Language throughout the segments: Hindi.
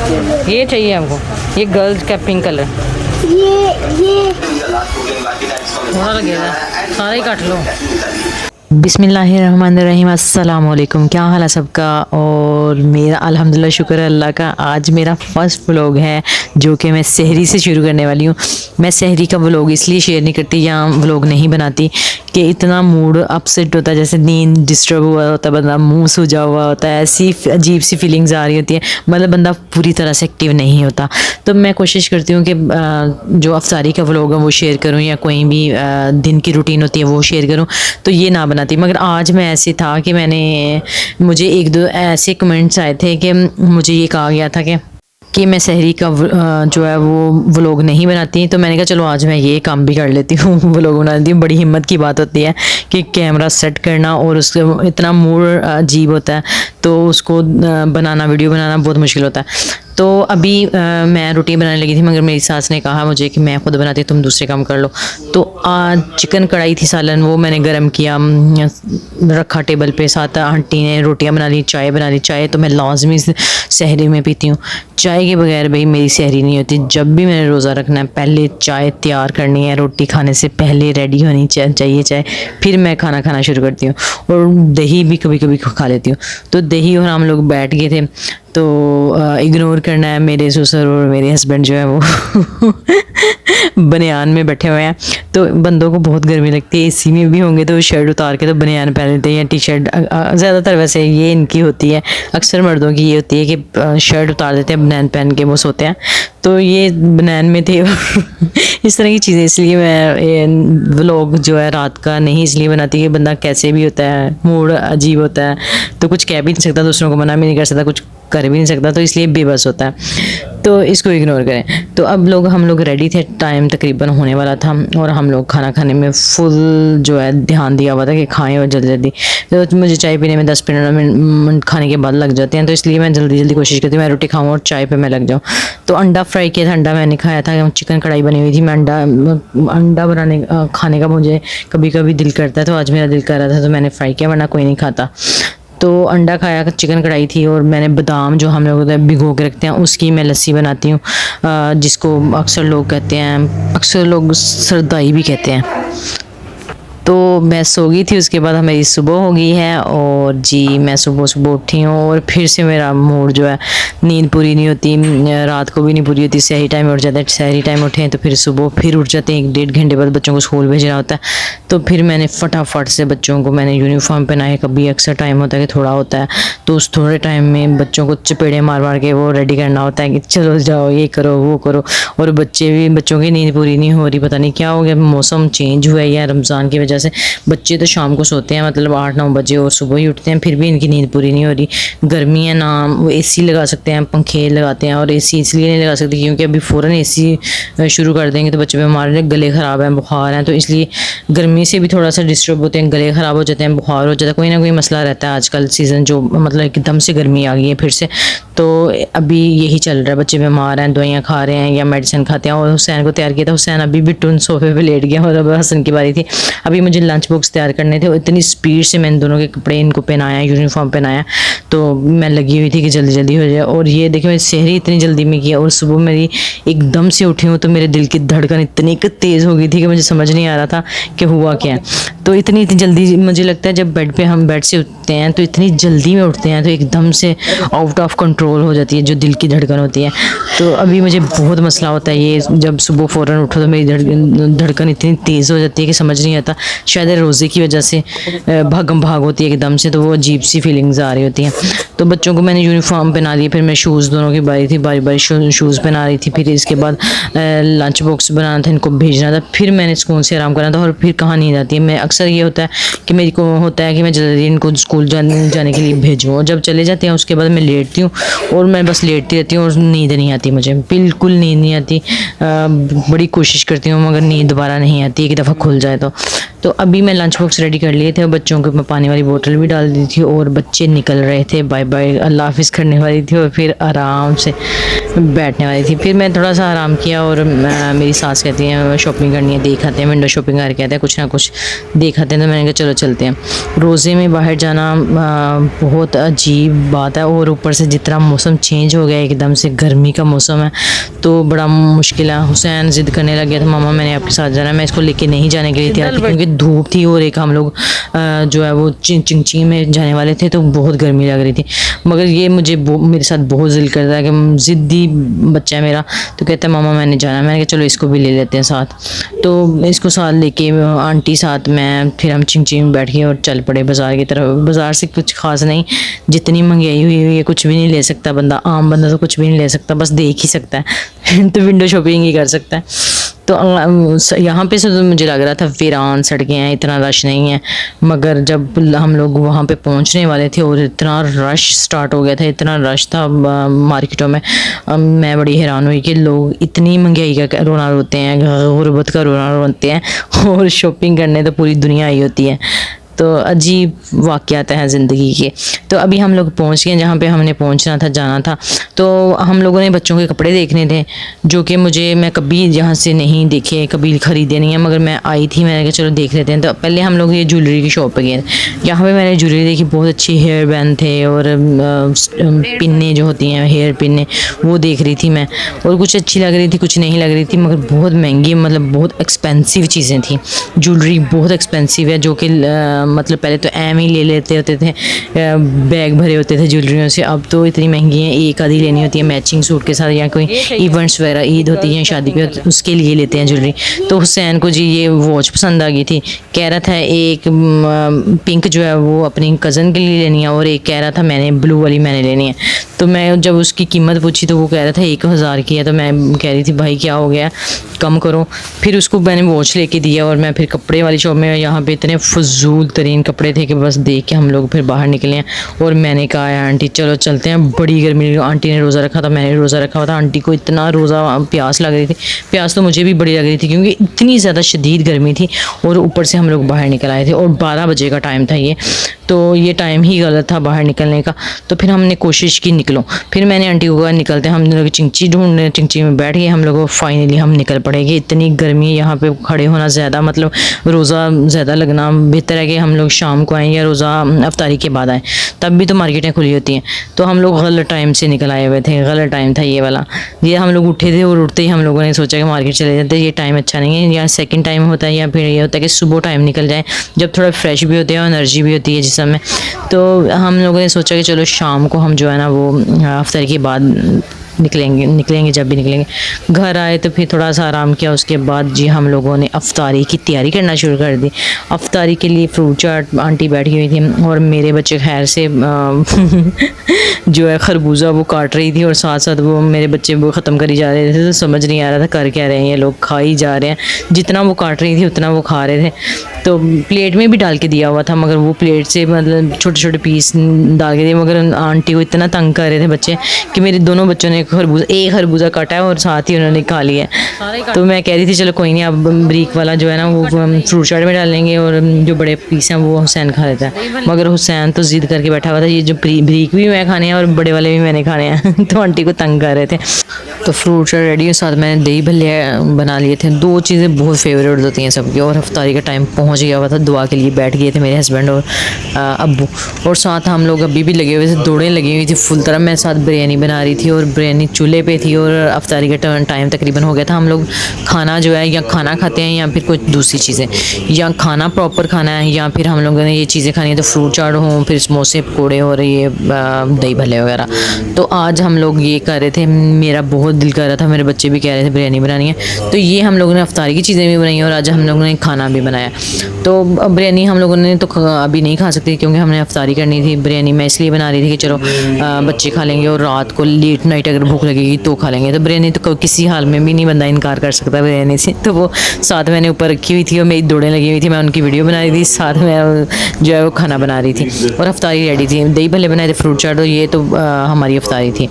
ये चाहिए हमको, ये गर्ल्स का पिंक कलर ये थोड़ा लगेगा, सारा ही काट लो। बिस्मिल्लाहिर्रहमानिर्रहीम, अस्सलाम वालेकुम। क्या हाल है सबका? और मेरा अल्हम्दुलिल्लाह शुक्र है अल्लाह का। आज मेरा फर्स्ट व्लॉग है जो कि मैं सहरी से शुरू करने वाली हूँ। मैं सहरी का व्लॉग इसलिए शेयर नहीं करती या व्लॉग नहीं बनाती कि इतना मूड अपसेट होता है, जैसे नींद डिस्टर्ब हुआ होता है, बंदा मुंह सूजा हुआ होता है, ऐसी अजीब सी फीलिंग्स आ रही होती है, मतलब बंदा पूरी तरह से एक्टिव नहीं होता। तो मैं कोशिश करती हूँ कि जो अफ्तारी का व्लॉग है वो शेयर करूँ या कोई भी दिन की रूटीन होती है वो शेयर करूँ, तो ये ना बनाती। मगर आज मैं ऐसे था कि मुझे एक दो ऐसे कमेंट्स आए थे कि मुझे ये कहा गया था कि मैं सहरी का जो है वो व्लॉग नहीं बनाती। तो मैंने कहा चलो आज मैं ये काम भी कर लेती हूँ, व्लॉग बना देती हूँ। बड़ी हिम्मत की बात होती है कि कैमरा सेट करना और उसके इतना मूड अजीब होता है, तो उसको बनाना, वीडियो बनाना बहुत मुश्किल होता है। तो अभी मैं रोटी बनाने लगी थी, मगर मेरी सास ने कहा मुझे कि मैं खुद बनाती, तुम दूसरे काम कर लो। तो आज चिकन कढ़ाई थी, सालन, वो मैंने गर्म किया, रखा टेबल पे। साथ आंटी ने रोटियां बना ली, चाय बना ली। चाय तो मैं लाजमी सहरी में पीती हूँ, चाय के बगैर भाई मेरी सहरी नहीं होती। जब भी मैंने रोज़ा रखना है पहले चाय तैयार करनी है, रोटी खाने से पहले रेडी होनी चाहिए चाय, फिर मैं खाना खाना शुरू करती हूँ। और दही भी कभी कभी खा लेती हूँ। तो दही और हम लोग बैठ गए थे, तो इग्नोर करना है, मेरे ससुर और मेरे हस्बैंड जो है वो बनियान में बैठे हुए हैं। तो बंदों को बहुत गर्मी लगती है, एसी में भी होंगे तो शर्ट उतार के तो बनियान पहन लेते हैं या टी शर्ट। ज़्यादातर वैसे ये इनकी होती है, अक्सर मर्दों की ये होती है कि शर्ट उतार देते हैं, बनियान पहन के वो सोते हैं। तो ये बनियान में थे इस तरह की चीज़ें। इसलिए मैं व्लॉग जो है रात का नहीं इसलिए बनाती कि बंदा कैसे भी होता है, मूड अजीब होता है, तो कुछ कह भी नहीं सकता, दूसरों को मना भी नहीं कर सकता, कुछ कर भी नहीं सकता, तो इसलिए बेबस होता है। तो इसको इग्नोर करें। तो अब हम लोग रेडी थे, टाइम तकरीबन होने वाला था और हम लोग खाना खाने में फुल जो है ध्यान दिया हुआ था कि खाएं और जल्दी जल्दी। तो मुझे चाय पीने में 10-15 मिनट खाने के बाद लग जाते हैं, तो इसलिए मैं जल्दी जल्दी कोशिश करती हूँ मैं रोटी खाऊँ और चाय पे मैं लग जाऊँ। तो अंडा फ्राई किया था, अंडा मैंने खाया था। चिकन कढ़ाई बनी हुई थी, मैं अंडा बनाने खाने का मुझे कभी कभी दिल करता है, तो आज मेरा दिल कर रहा था तो मैंने फ्राई किया, वरना कोई नहीं खाता। तो अंडा खाया, चिकन कढ़ाई थी, और मैंने बादाम जो हम लोग भिगो के रखते हैं उसकी मैं लस्सी बनाती हूँ, जिसको अक्सर लोग कहते हैं, अक्सर लोग सरदाई भी कहते हैं। तो मैं सो गई थी, उसके बाद मेरी सुबह हो गई है और जी मैं सुबह उठी हूँ और फिर से मेरा मूड जो है, नींद पूरी नहीं होती, रात को भी नहीं पूरी होती। सहरी टाइम उठ जाता है, सहरी टाइम उठे हैं तो फिर सुबह फिर उठ जाते हैं, 1-1.5 घंटे बाद बच्चों को स्कूल भेजना होता है। तो फिर मैंने फटाफट से बच्चों को मैंने यूनिफॉर्म पहनाए। कभी अक्सर टाइम होता है कि थोड़ा होता है, तो उस थोड़े टाइम में बच्चों को चपेड़े मार मार के वो रेडी करना होता है कि चलो जाओ, ये करो वो करो। और बच्चों की नींद पूरी नहीं हो रही, पता नहीं क्या हो गया, मौसम चेंज हुआ है या रमज़ान की वजह से। बच्चे तो शाम को सोते हैं, मतलब 8-9 बजे, और सुबह ही उठते हैं, फिर भी इनकी नींद पूरी नहीं हो रही। गर्मी है ना, वो एसी लगा सकते हैं, पंखे लगाते हैं, और एसी इसलिए नहीं लगा सकते क्योंकि अभी फ़ौरन एसी शुरू कर देंगे तो बच्चे बीमार हैं, गले ख़राब हैं, बुखार हैं, तो इसलिए गर्मी से भी थोड़ा सा डिस्टर्ब होते हैं, गले ख़राब हो जाते हैं, बुखार हो जाता है, कोई ना कोई मसला रहता है। आजकल सीज़न जो मतलब एकदम से गर्मी आ गई है फिर से, तो अभी यही चल रहा है, बच्चे बीमार हैं, दवाइयाँ खा रहे हैं या मेडिसिन खाते हैं। और हुसैन को तैयार किया था, हुसैन अभी बिट्टू सोफे पे लेट गया, और अब हसन की बारी थी। अभी मुझे लंच बॉक्स तैयार करने थे, और इतनी स्पीड से मैंने दोनों के कपड़े इनको पहनाया, यूनिफॉर्म पहनाया, तो मैं लगी हुई थी कि जल्दी जल्दी हो जाए। और ये देखिए मैं सहरी इतनी जल्दी में किया, और सुबह मेरी एकदम से उठी हूँ तो मेरे दिल की धड़कन इतनी तेज़ हो गई थी कि मुझे समझ नहीं आ रहा था कि हुआ क्या। तो इतनी जल्दी मुझे लगता है जब बेड से उठते हैं तो इतनी जल्दी में उठते हैं तो एकदम से आउट ऑफ कंट्रोल हो जाती है जो दिल की धड़कन होती है। तो अभी मुझे बहुत मसला होता है ये, जब सुबह फ़ौरन उठो तो मेरी धड़कन इतनी तेज़ हो जाती है कि समझ नहीं आता, शायद रोज़े की वजह से भागम भाग होती है एकदम से, तो वो अजीब सी फीलिंग्स आ रही होती हैं। तो बच्चों को मैंने यूनिफॉर्म पहना दी, फिर मैं शूज़, दोनों की बारी थी, बारी शूज़ पहना रही थी। फिर इसके बाद लंच बॉक्स बनाना था, इनको भेजना था, फिर मैंने सुकून से आराम करना था। और फिर कहाँ नींद आती है, मैं अक्सर ये होता है कि मेरे को होता है कि मैं जल्दी इनको स्कूल जाने के लिए भेजूँ, और जब चले जाते हैं उसके बाद मैं लेटती हूँ और मैं बस लेटती रहती हूँ और नींद नहीं आती, मुझे बिल्कुल नींद नहीं आती। बड़ी कोशिश करती हूँ मगर नींद दोबारा नहीं आती, एक दफ़ा खुल जाए तो अभी मैं लंच बॉक्स रेडी कर लिए थे और बच्चों को मैं पानी वाली बोतल भी डाल दी थी, और बच्चे निकल रहे थे, बाय बाय अल्लाह हाफिज़ करने वाली थी और फिर आराम से बैठने वाली थी। फिर मैं थोड़ा सा आराम किया और मेरी सास कहती हैं शॉपिंग करनी है, देख आते हैं, विंडो शॉपिंग करके आते हैं, कुछ ना कुछ देखा थे, तो मैंने कहा चलो चलते हैं। रोज़े में बाहर जाना बहुत अजीब बात है, और ऊपर से जितना मौसम चेंज हो गया एकदम से, गर्मी का मौसम है तो बड़ा मुश्किल है। हुसैन ज़िद करने लग गया था, मामा मैंने आपके साथ जाना है। मैं इसको लेके नहीं जाने के लिए तैयार थी क्योंकि धूप थी, और एक हम लोग जो है वो चिंची में जाने वाले थे तो बहुत गर्मी लग रही थी। मगर ये मुझे मेरे साथ बहुत ज़िद करता है कि ज़िद्दी बच्चा है मेरा, तो कहता है मामा मैंने जाना है। मैंने कहा चलो इसको भी ले लेते हैं साथ, तो इसको साथ लेके आंटी साथ मैं फिर हम चिंची में बैठ गए और चल पड़े बाज़ार की तरफ। बाज़ार से कुछ खास नहीं, जितनी महंगाई हुई है कुछ भी नहीं ले सकता बंदा, आम बंदा तो कुछ भी नहीं ले सकता, बस देख ही सकता है तो विंडो शॉपिंग ही कर सकता है। तो यहाँ पे से तो मुझे लग रहा था वीरान सड़कें हैं, इतना रश नहीं है। मगर जब हम लोग वहाँ पे पहुँचने वाले थे और इतना रश स्टार्ट हो गया था, इतना रश था मार्केटों में, मैं बड़ी हैरान हुई कि लोग इतनी महंगाई का रोना रोते हैं, गुर्बत का रोना रोते हैं, और शॉपिंग करने तो पूरी दुनिया आई होती है। तो अजीब वाक़यात हैं ज़िंदगी के। तो अभी हम लोग पहुँच गए जहाँ पे हमने पहुँचना था, जाना था। तो हम लोगों ने बच्चों के कपड़े देखने थे, जो कि मैं कभी यहाँ से नहीं देखे, कभी ख़रीदे नहीं है, मगर मैं आई थी, मैंने कहा चलो देख लेते हैं। तो पहले हम लोग ये ज्वेलरी की शॉप पे गए। यहाँ पे मैंने ज्वेलरी देखी, बहुत अच्छी हेयर बैंड थे और पिन्ने जो होती हैं हेयर पिन्ने, वो देख रही थी मैं, और कुछ अच्छी लग रही थी, कुछ नहीं लग रही थी, मगर बहुत महंगी, मतलब बहुत एक्सपेंसिव चीज़ें थी। ज्वेलरी बहुत एक्सपेंसिव है, जो कि मतलब पहले तो एम ही ले लेते होते थे, बैग भरे होते थे ज्वेलरियों से। अब तो इतनी महंगी है, एक आधी लेनी होती है मैचिंग सूट के साथ, या कोई इवेंट्स वगैरह, ईद होती है, शादी पे, उसके लिए लेते हैं ज्वेलरी। तो हुसैन को जी ये वॉच पसंद आ गई थी, कह रहा था एक पिंक जो है वो अपनी कज़न के लिए लेनी है, और एक कह रहा था मैंने ब्लू वाली मैंने लेनी है। तो मैं जब उसकी कीमत पूछी तो वो कह रहा था 1000 की है। तो मैं कह रही थी भाई क्या हो गया, कम करो। फिर उसको मैंने वॉच लेके दिया, और मैं फिर कपड़े वाली शॉप में, यहाँ पे इतने फजूल तरीन कपड़े थे कि बस देख के हम लोग फिर बाहर निकले हैं। और मैंने कहा आंटी चलो चलते हैं, बड़ी गर्मी, आंटी ने रोज़ा रखा था, मैंने रोज़ा रखा हुआ था, आंटी को इतना रोज़ा प्यास लग रही थी, प्यास तो मुझे भी बड़ी लग रही थी क्योंकि इतनी ज़्यादा शदीद गर्मी थी, और ऊपर से हम लोग बाहर निकल आए थे, और 12 बजे का टाइम था ये, तो ये टाइम ही गलत था बाहर निकलने का। तो फिर हमने कोशिश की निकलो, फिर मैंने आंटी को कहा निकलते हैं, हम लोग चिंची ढूंढने, चिंची में बैठ गए हम लोग, फाइनली हम निकल पड़ेंगे। इतनी गर्मी है यहाँ पे, खड़े होना ज़्यादा, मतलब रोज़ा ज़्यादा लगना बेहतर है कि हम लोग शाम को आएँ या रोज़ा अफ्तारी के बाद आएँ, तब भी तो मार्केटें खुली होती हैं। तो हम लोग गलत टाइम से निकल आए हुए थे, गलत टाइम था ये वाला। ये हम लोग उठे थे और उठते ही हम लोगों ने सोचा कि मार्केट चले जाते, ये टाइम अच्छा नहीं है, या सेकंड टाइम होता है, या फिर ये होता है कि सुबह टाइम निकल जाए जब थोड़ा फ्रेश भी होते हैं और एनर्जी भी होती है जिसम में। तो हम लोगों ने सोचा कि चलो शाम को हम जो है ना वो अफ्तारी के बाद निकलेंगे जब भी निकलेंगे। घर आए तो फिर थोड़ा सा आराम किया, उसके बाद जी हम लोगों ने अफ्तारी की तैयारी करना शुरू कर दी। अफ्तारी के लिए फ्रूट चाट आंटी बैठी हुई थी, और मेरे बच्चे खैर से जो है खरबूजा वो काट रही थी, और साथ साथ वो मेरे बच्चे वो ख़त्म करी जा रहे थे। तो समझ नहीं आ रहा था कर क्या रहे हैं ये लोग, खा ही जा रहे हैं, जितना वो काट रही थी उतना वो खा रहे थे। तो प्लेट में भी डाल के दिया हुआ था, मगर वो प्लेट से मतलब छोटे छोटे पीस डाल के दिए, मगर आंटी को इतना तंग कर रहे थे बच्चे कि मेरे दोनों बच्चों ने एक खरबूजा काटा है और साथ ही उन्होंने खा लिया। तो मैं कह रही थी चलो कोई नहीं, अब ब्रीक वाला जो है ना वो फ्रूट चाट में डालेंगे, और जो बड़े पीस हैं वो हुसैन खा लेता है। मगर हुसैन तो जिद करके बैठा हुआ था, ये जो ब्रीक भी मैं खाने हैं और बड़े वाले भी मैंने खाने हैं तो आंटी को तंग कर रहे थे। तो फ्रूट चाट रेडी है, साथ मैंने दही भल्ले बना लिए थे। दो चीज़ें बहुत फेवरेट होती हैं सबकी, और अफ्तारी का टाइम पहुँच गया हुआ था, दुआ के लिए बैठ गए थे मेरे हस्बैंड और अब्बू, और साथ हम लोग अभी भी लगे हुए थे, दौड़ें लगी हुई थी फुल तरह। मैं साथ बिरयानी बना रही थी, और बिरयानी चूल्हे पे थी, और अफ्तारी का टाइम तकरीबन हो गया था। हम लोग खाना जो है या खाना खाते हैं या फिर कुछ दूसरी चीज़ें, या खाना प्रॉपर खाना है, या फिर हम लोगों ने ये चीज़ें खानी है तो फ्रूट चाट हो, फिर समोसे पकौड़े और ये दही भल्ले वगैरह। तो आज हम लोग ये कर रहे थे, मेरा बहुत दिल कर रहा था, मेरे बच्चे भी कह रहे थे बिरयानी बनानी है, तो ये हम लोगों ने अफ्तारी की चीज़ें भी बनाई, और आज हम लोगों ने खाना भी बनाया। तो बिरयानी हम लोगों ने तो अभी नहीं खा सकते क्योंकि हमने अफ्तारी करनी थी। बिरयानी मैं इसलिए बना रही थी कि चलो बच्चे खा लेंगे, और रात को लेट नाइट अगर भूख लगेगी तो खा लेंगे। तो बिरयानी तो किसी हाल में भी नहीं बंदा इनकार कर सकता बिरयानी से। तो वो साथ मैंने ऊपर रखी हुई थी, और मेरी दौड़ें लगी हुई थी, मैं उनकी वीडियो बना रही थी, साथ में जो है वो खाना बना रही थी, और अफ्तारी रेडी थी। दही भल्ले बनाए थे, फ्रूट चाट, और ये तो हमारी अफ्तारी थी।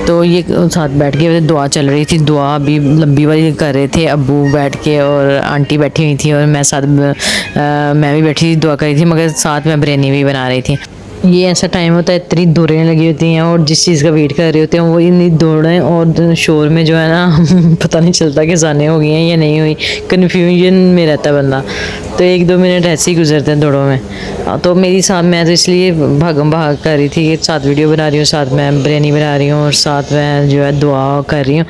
तो ये साथ बैठ के दुआ चल रही थी, दुआ भी लंबी वाली कर रहे थे अब्बू बैठ के, और आंटी बैठी हुई थी, और मैं साथ मैं भी बैठी थी दुआ कर रही थी, मगर साथ में बिरयानी भी बना रही थी। ये ऐसा टाइम होता है, इतनी दौड़ें लगी होती हैं और जिस चीज़ का वेट कर रहे होते हैं वो इतनी दौड़ें और शोर में जो है ना पता नहीं चलता कि जाने हो गई हैं या नहीं हुई, कन्फ्यूजन में रहता है बंदा। तो 1-2 मिनट ऐसे ही गुजरते हैं दौड़ों में। तो मेरी साथ, मैं तो इसलिए भागम भाग कर रही थी कि साथ वीडियो बना रही हूँ, साथ मैं बिरयानी बना रही हूँ और साथ मैं जो है दुआ कर रही हूँ।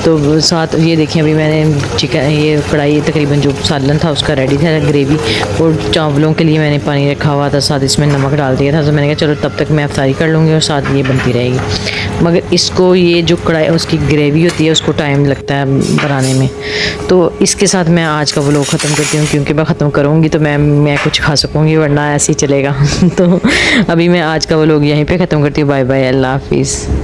तो साथ ये देखिए अभी मैंने चिकन, ये कढ़ाई तकरीबन जो सालन था उसका रेडी था ग्रेवी, और चावलों के लिए मैंने पानी रखा हुआ था, साथ इसमें नमक डाल दिया था। तो मैंने कहा चलो तब तक मैं अफ्तारी कर लूँगी और साथ ये बनती रहेगी। मगर इसको, ये जो कढ़ाई उसकी ग्रेवी होती है उसको टाइम लगता है बनाने में। तो इसके साथ मैं आज का व्लॉग ख़त्म करती हूँ, क्योंकि मैं ख़त्म करूँगी तो मैं कुछ खा सकूँगी, वरना ऐसे ही चलेगा। तो अभी मैं आज का व्लॉग यहीं पे ख़त्म करती हूँ। बाय बाय, अल्लाह हाफिज़।